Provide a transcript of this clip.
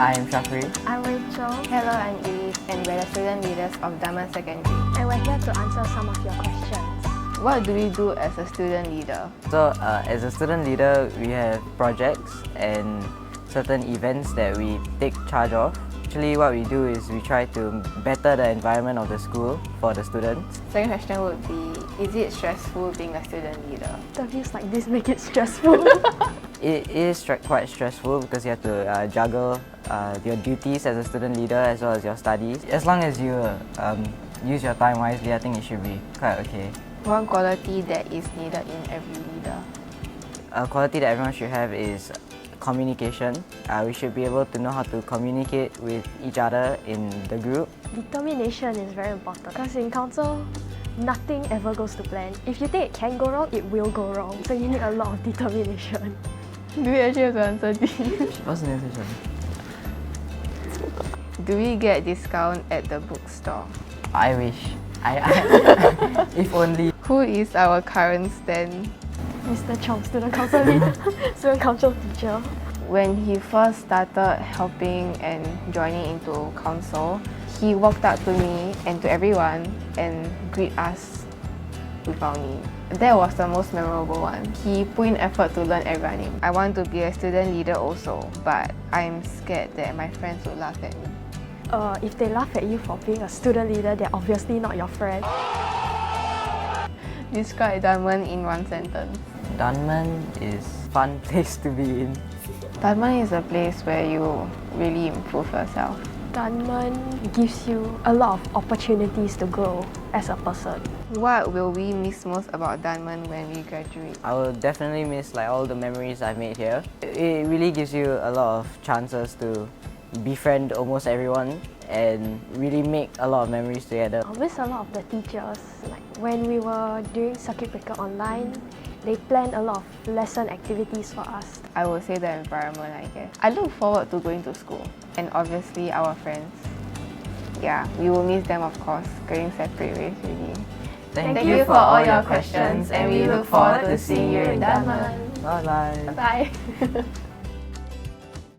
I'm Shafri. I'm Rachel. Hello, I'm Elise, and we're the student leaders of Dunman Secondary. And we're here to answer some of your questions. What do we do as a student leader? So as a student leader, we have projects and certain events that we take charge of. Actually, what we do is we try to better the environment of the school for the students. Second question would be, is it stressful being a student leader? Interviews like this make it stressful. It is quite stressful because you have to juggle your duties as a student leader as well as your studies. As long as you use your time wisely, I think it should be quite okay. One quality that is needed in every leader. A quality that everyone should have is communication. We should be able to know how to communicate with each other in the group. Determination is very important because in council, nothing ever goes to plan. If you think it can go wrong, it will go wrong. So you need a lot of determination. Do we actually have to answer this? What's the next question? Do we get discount at the bookstore? I wish. If only. Who is our current stand? Mr. Chong, student council leader, student council teacher. When he first started helping and joining into council, he walked up to me and to everyone and greeted us with our name. That was the most memorable one. He put in effort to learn every name. I want to be a student leader also, but I'm scared that my friends would laugh at me. If they laugh at you for being a student leader, they're obviously not your friend. Describe Dunman in one sentence. Dunman is a fun place to be in. Dunman is a place where you really improve yourself. Dunman gives you a lot of opportunities to grow as a person. What will we miss most about Dunman when we graduate? I will definitely miss all the memories I've made here. It really gives you a lot of chances to befriend almost everyone and really make a lot of memories together. I miss a lot of the teachers. Like when we were doing circuit breaker online, they planned a lot of lesson activities for us. I would say the environment, I guess. I look forward to going to school and obviously our friends. Yeah, we will miss them of course, going separate ways really. Thank you for all your questions and we look forward to seeing you in Dunman. Bye-bye. Bye.